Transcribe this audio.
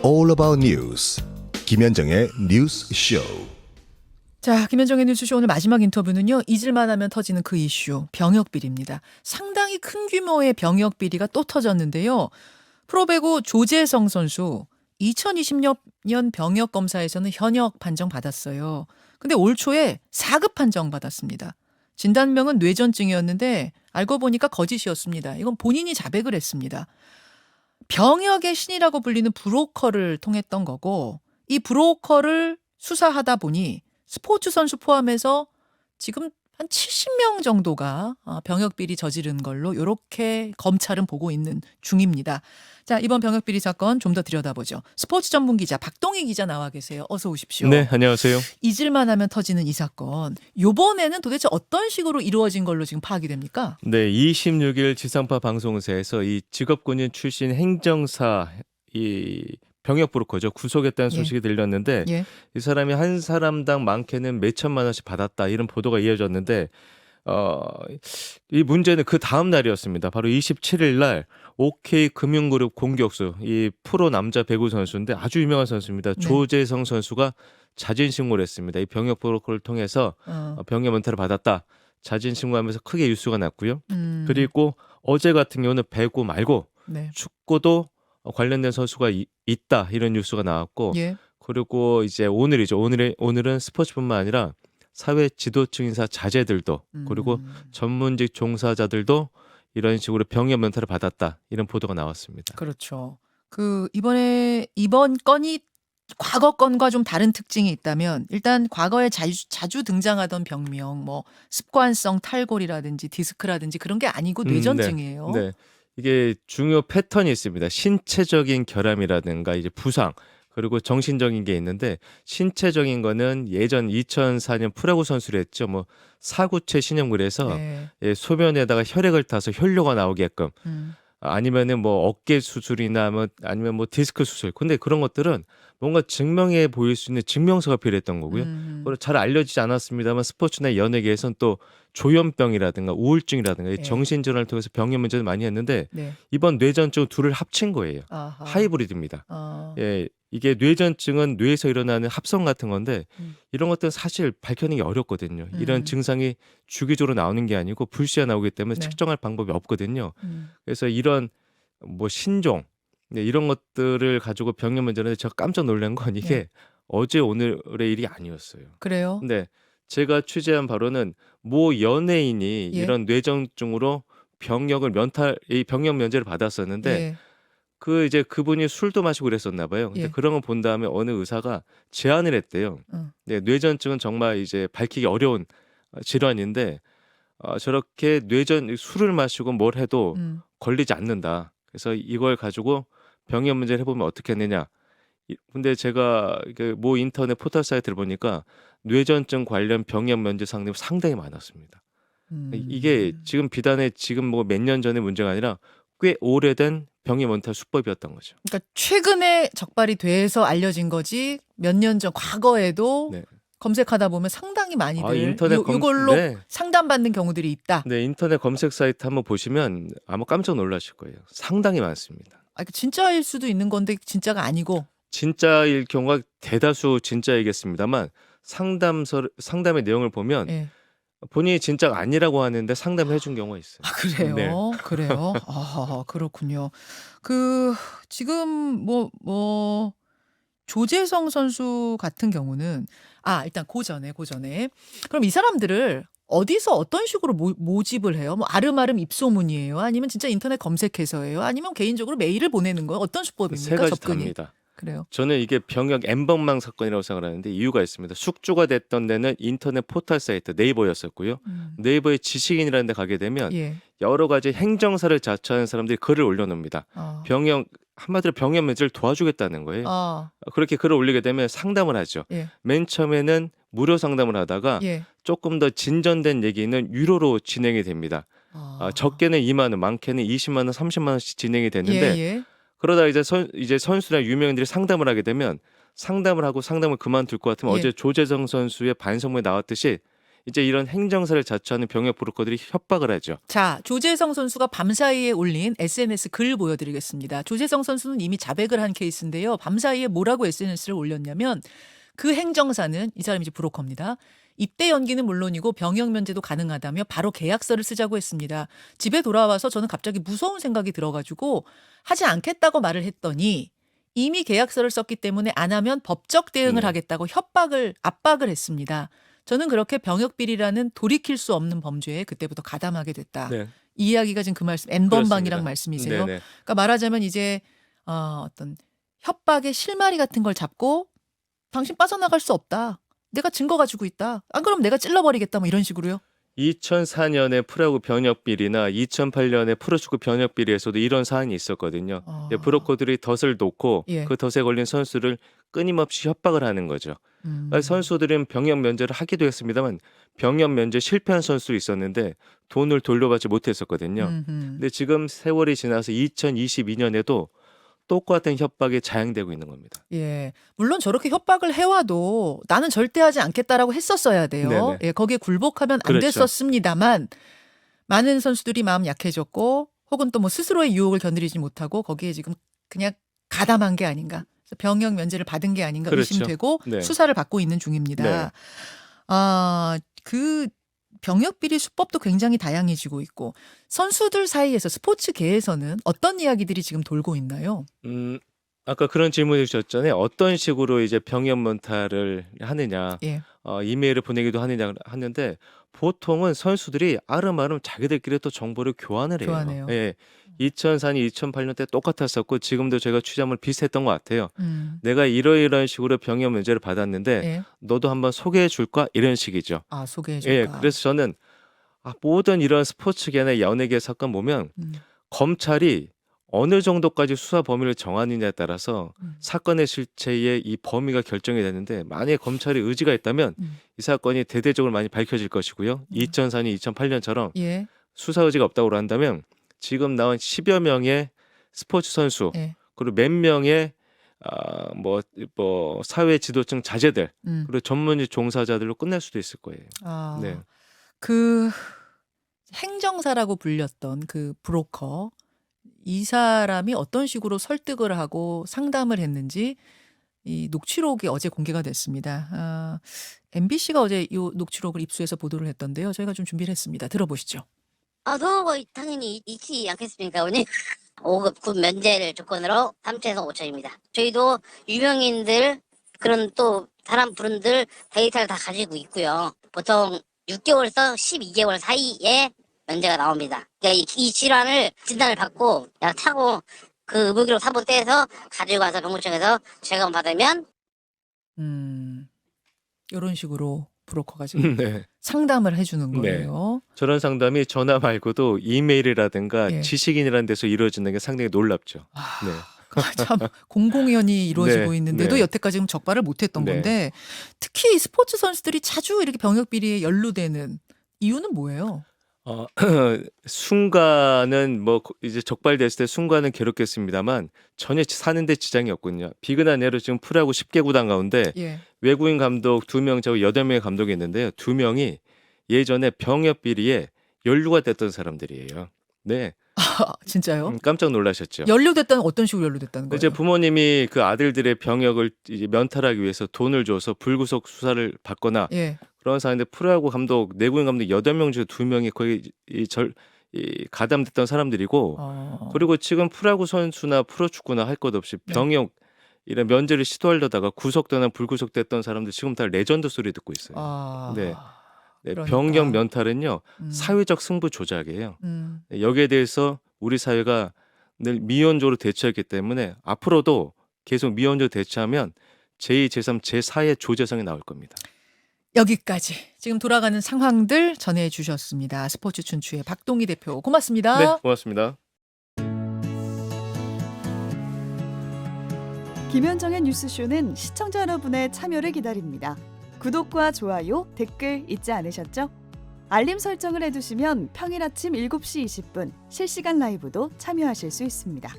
All About News. 김현정의 뉴스 쇼. 자, 김현정의 뉴스쇼 오늘 마지막 인터뷰는요. 잊을만 하면 터지는 그 이슈, 병역비리입니다. 상당히 큰 규모의 병역비리가 또 터졌는데요. 프로배구 조재성 선수 2020년 병역검사에서는 현역 판정 받았어요. 근데 올 초에 4급 판정 받았습니다. 진단명은 뇌전증이었는데 알고 보니까 거짓이었습니다. 이건 본인이 자백을 했습니다. 병역의 신이라고 불리는 브로커를 통했던 거고, 이 브로커를 수사하다 보니 스포츠 선수 포함해서 지금 한 70명 정도가 병역비리 저지른 걸로 이렇게 검찰은 보고 있는 중입니다. 자, 이번 병역비리 사건 좀 더 들여다보죠. 스포츠 전문 기자 박동희 기자 나와 계세요. 어서 오십시오. 네, 안녕하세요. 잊을만 하면 터지는 이 사건. 이번에는 도대체 어떤 식으로 이루어진 걸로 지금 파악이 됩니까? 네, 26일 지상파 방송사에서 이 직업군인 출신 행정사 이 병역 브로커죠. 구속했다는 소식이 들렸는데 예. 이 사람이 한 사람당 많게는 몇 천만 원씩 받았다 이런 보도가 이어졌는데 이 문제는 그 다음 날이었습니다. 바로 27일 날 OK 금융그룹 공격수 이 프로 남자 배구 선수인데 아주 유명한 선수입니다. 네. 조재성 선수가 자진 신고를 했습니다. 이 병역 브로커를 통해서 병역 면탈을 받았다. 자진 신고하면서 크게 뉴스가 났고요. 그리고 어제 같은 경우는 배구 말고 네. 축구도 관련된 선수가 있다 이런 뉴스가 나왔고 예. 그리고 이제 오늘이죠. 오늘은 스포츠뿐만 아니라 사회 지도층 인사 자제들도 그리고 전문직 종사자들도 이런 식으로 병역 면탈을 받았다 이런 보도가 나왔습니다. 그렇죠. 이번 건이 과거 건과 좀 다른 특징이 있다면 일단 과거에 자주 등장하던 병명 뭐 습관성 탈골이라든지 디스크라든지 그런 게 아니고 뇌전증이에요. 네. 이게 중요 패턴이 있습니다. 신체적인 결함이라든가 이제 부상 그리고 정신적인 게 있는데 신체적인 거는 예전 2004년 프로야구 선수를 했죠. 뭐 사구체 신형을 해서 네. 예, 소변에다가 혈액을 타서 혈뇨가 나오게끔 음. 아니면은 뭐 어깨 수술이나 아니면 뭐 디스크 수술. 근데 그런 것들은 뭔가 증명해 보일 수 있는 증명서가 필요했던 거고요. 그리고 잘 알려지지 않았습니다만 스포츠나 연예계에서는 또 조현병이라든가 우울증이라든가 예. 정신질환을 통해서 병역 문제를 많이 했는데 네. 이번 뇌전증 둘을 합친 거예요. 아하. 하이브리드입니다. 어. 예, 이게 뇌전증은 뇌에서 일어나는 합성 같은 건데 이런 것들은 사실 밝혀내기 어렵거든요. 이런 증상이 주기적으로 나오는 게 아니고 불시에 나오기 때문에 네. 측정할 방법이 없거든요. 음. 그래서 이런 뭐 신종 네, 이런 것들을 가지고 병역 문제는 제가 깜짝 놀란 건 이게 네. 어제 오늘의 일이 아니었어요. 그래요? 근데 제가 취재한 바로는 모 연예인이 예. 이런 뇌전증으로 이 병역 면제를 받았었는데 예. 이제 그분이 술도 마시고 그랬었나 봐요. 근데 예. 그런 걸 본 다음에 어느 의사가 제안을 했대요. 네, 뇌전증은 정말 이제 밝히기 어려운 질환인데 저렇게 술을 마시고 뭘 해도 걸리지 않는다. 그래서 이걸 가지고 병역 문제를 해보면 어떻게 했느냐. 근데 제가 모 인터넷 포털 사이트를 보니까 뇌전증 관련 병역 면제 상담이 상당히 많았습니다. 이게 지금 비단의 지금 뭐 몇 년 전의 문제가 아니라 꽤 오래된 병역 면탈 수법이었던 거죠. 그러니까 최근에 적발이 돼서 알려진 거지 몇 년 전 과거에도 네. 검색하다 보면 상당히 많이들 인터넷 이걸로 네. 상담받는 경우들이 있다. 네, 인터넷 검색 사이트 한번 보시면 아마 깜짝 놀라실 거예요. 상당히 많습니다. 진짜일 수도 있는 건데 진짜가 아니고. 진짜일 경우가 대다수 진짜이겠습니다만 상담의 내용을 보면 예. 본인이 진짜가 아니라고 하는데 상담을 해준 경우가 있어요. 그래요? 네. 그래요? 그렇군요. 지금 조재성 선수 같은 경우는 일단 고전에 그럼 이 사람들을 어디서 어떤 식으로 모집을 해요? 뭐 아름아름 입소문이에요? 아니면 진짜 인터넷 검색해서예요? 아니면 개인적으로 메일을 보내는 거예요? 어떤 수법입니까? 세 가지 접근이. 다입니다. 그래요. 저는 이게 병역 엠번망 사건이라고 생각하는데 이유가 있습니다. 숙주가 됐던 데는 인터넷 포털 사이트 네이버였었고요. 네이버의 지식인이라는 데 가게 되면 예. 여러 가지 행정사를 자처하는 사람들이 글을 올려놓습니다. 한마디로 병역 면제를 도와주겠다는 거예요. 그렇게 글을 올리게 되면 상담을 하죠. 예. 맨 처음에는 무료 상담을 하다가 예. 조금 더 진전된 얘기는 유료로 진행이 됩니다. 적게는 2만 원, 많게는 20만 원, 30만 원씩 진행이 됐는데 예. 그러다 이제 선수나 유명인들이 상담을 하게 되면 상담을 하고 상담을 그만둘 것 같으면 예. 어제 조재성 선수의 반성문에 나왔듯이 이제 이런 행정사를 자처하는 병역 브로커들이 협박을 하죠. 자, 조재성 선수가 밤사이에 올린 SNS 글 보여드리겠습니다. 조재성 선수는 이미 자백을 한 케이스인데요. 밤사이에 뭐라고 SNS를 올렸냐면 그 행정사는 이 사람이 이제 브로커입니다. 입대 연기는 물론이고 병역 면제도 가능하다며 바로 계약서를 쓰자고 했습니다. 집에 돌아와서 저는 갑자기 무서운 생각이 들어가지고 하지 않겠다고 말을 했더니 이미 계약서를 썼기 때문에 안 하면 법적 대응을 하겠다고 압박을 했습니다. 저는 그렇게 병역 비리라는 돌이킬 수 없는 범죄에 그때부터 가담하게 됐다. 네. 이 이야기가 지금 그 말씀 N번방이랑 그렇습니다. 말씀이세요. 네네. 그러니까 말하자면 이제 어떤 협박의 실마리 같은 걸 잡고 당신 빠져나갈 수 없다. 내가 증거 가지고 있다. 안 그럼 내가 찔러버리겠다. 뭐 이런 식으로요. 2004년에 프로야구 병역 비리나 2008년에 프로축구 병역 비리에서도 이런 사안이 있었거든요. 브로커들이 덫을 놓고 예. 그 덫에 걸린 선수를 끊임없이 협박을 하는 거죠. 선수들은 병역 면제를 하기도 했습니다만 병역 면제 실패한 선수도 있었는데 돈을 돌려받지 못했었거든요. 근데 지금 세월이 지나서 2022년에도 똑같은 협박이 자행되고 있는 겁니다. 예. 물론 저렇게 협박을 해와도 나는 절대 하지 않겠다라고 했었어야 돼요. 네네. 예, 거기에 굴복하면 안 그렇죠. 됐었습니다만 많은 선수들이 마음 약해졌고 혹은 또 뭐 스스로의 유혹을 견디지 못하고 거기에 지금 그냥 가담한 게 아닌가. 그래서 병역 면제를 받은 게 아닌가 그렇죠. 의심되고 네. 수사를 받고 있는 중입니다. 네. 그 병역 비리 수법도 굉장히 다양해지고 있고 선수들 사이에서 스포츠계에서는 어떤 이야기들이 지금 돌고 있나요? 아까 그런 질문을 주셨잖아요. 어떤 식으로 이제 병역 면탈을 하느냐, 예. 이메일을 보내기도 하느냐 하는데 보통은 선수들이 아름아름 자기들끼리 또 정보를 교환을 해요. 교환해요. 예. 2004년, 2008년 때 똑같았었고 지금도 제가 취재하면 비슷했던 것 같아요. 내가 이러이러한 식으로 병역 면제를 받았는데 예. 너도 한번 소개해 줄까? 이런 식이죠. 소개해 예. 줄까. 그래서 저는 모든 이런 스포츠계나 연예계 사건 보면 검찰이 어느 정도까지 수사 범위를 정하느냐에 따라서 사건의 실체의 이 범위가 결정이 되는데 만약에 검찰이 의지가 있다면 이 사건이 대대적으로 많이 밝혀질 것이고요. 2004년, 2008년처럼 예. 수사 의지가 없다고 한다면 지금 나온 10여 명의 스포츠 선수 예. 그리고 몇 명의 뭐 사회 지도층 자제들 그리고 전문직 종사자들로 끝날 수도 있을 거예요. 네. 그 행정사라고 불렸던 그 브로커 이 사람이 어떤 식으로 설득을 하고 상담을 했는지 이 녹취록이 어제 공개가 됐습니다. MBC가 어제 이 녹취록을 입수해서 보도를 했던데요. 저희가 좀 준비를 했습니다. 들어보시죠. 뭐 당연히 있지 않겠습니까, 어머니? 5급 군 면제를 조건으로 3천에서 5천입니다. 저희도 유명인들 그런 또 사람 부른들 데이터를 다 가지고 있고요. 보통 6개월에서 12개월 사이에 면제가 나옵니다. 그러니까 이 질환을 진단을 받고 약 차고 그 의무기록 사본 떼서 가지고 와서 병무청에서 제거만 받으면 이런 식으로 브로커가 지금 네. 상담을 해주는 거예요. 저런 상담이 전화 말고도 이메일이라든가 예. 지식인이라는 데서 이루어지는 게 상당히 놀랍죠. 네. 참 공공연히 이루어지고 네, 있는데도 네. 여태까지 지금 적발을 못했던 네. 건데 특히 스포츠 선수들이 자주 이렇게 병역 비리에 연루되는 이유는 뭐예요? 순간은 뭐 이제 적발됐을 때 순간은 괴롭겠습니다만 전혀 사는데 지장이 없군요. 비근한 예로 지금 프로야구 10개 구단 가운데 예. 외국인 감독 2명 저고 8명의 감독이 있는데요. 2명이 예전에 병역 비리에 연루가 됐던 사람들이에요. 네. 진짜요? 깜짝 놀라셨죠. 연루됐다는 어떤 식으로 연루됐다는 거예요? 이제 부모님이 그 아들들의 병역을 이제 면탈하기 위해서 돈을 줘서 불구속 수사를 받거나 예. 그런 상황인데 프로야구 감독 내국인 감독 8명 중에 2명이 거의 가담됐던 사람들이고 그리고 지금 프로야구 선수나 프로축구나 할 것 없이 병역 이런 면제를 시도하려다가 구속되나 불구속됐던 사람들 지금 다 레전드 소리 듣고 있어요. 네. 그러니까. 병역 면탈은요 사회적 승부 조작이에요. 여기에 대해서 우리 사회가 늘 미온적으로 대처했기 때문에 앞으로도 계속 미온적으로 대처하면 제2, 제3, 제4의 조재성이 나올 겁니다. 여기까지 지금 돌아가는 상황들 전해주셨습니다. 스포츠 춘추의 박동희 대표 고맙습니다. 네, 고맙습니다. 김현정의 뉴스쇼는 시청자 여러분의 참여를 기다립니다. 구독과 좋아요, 댓글 잊지 않으셨죠? 알림 설정을 해두시면 평일 아침 7시 20분 실시간 라이브도 참여하실 수 있습니다.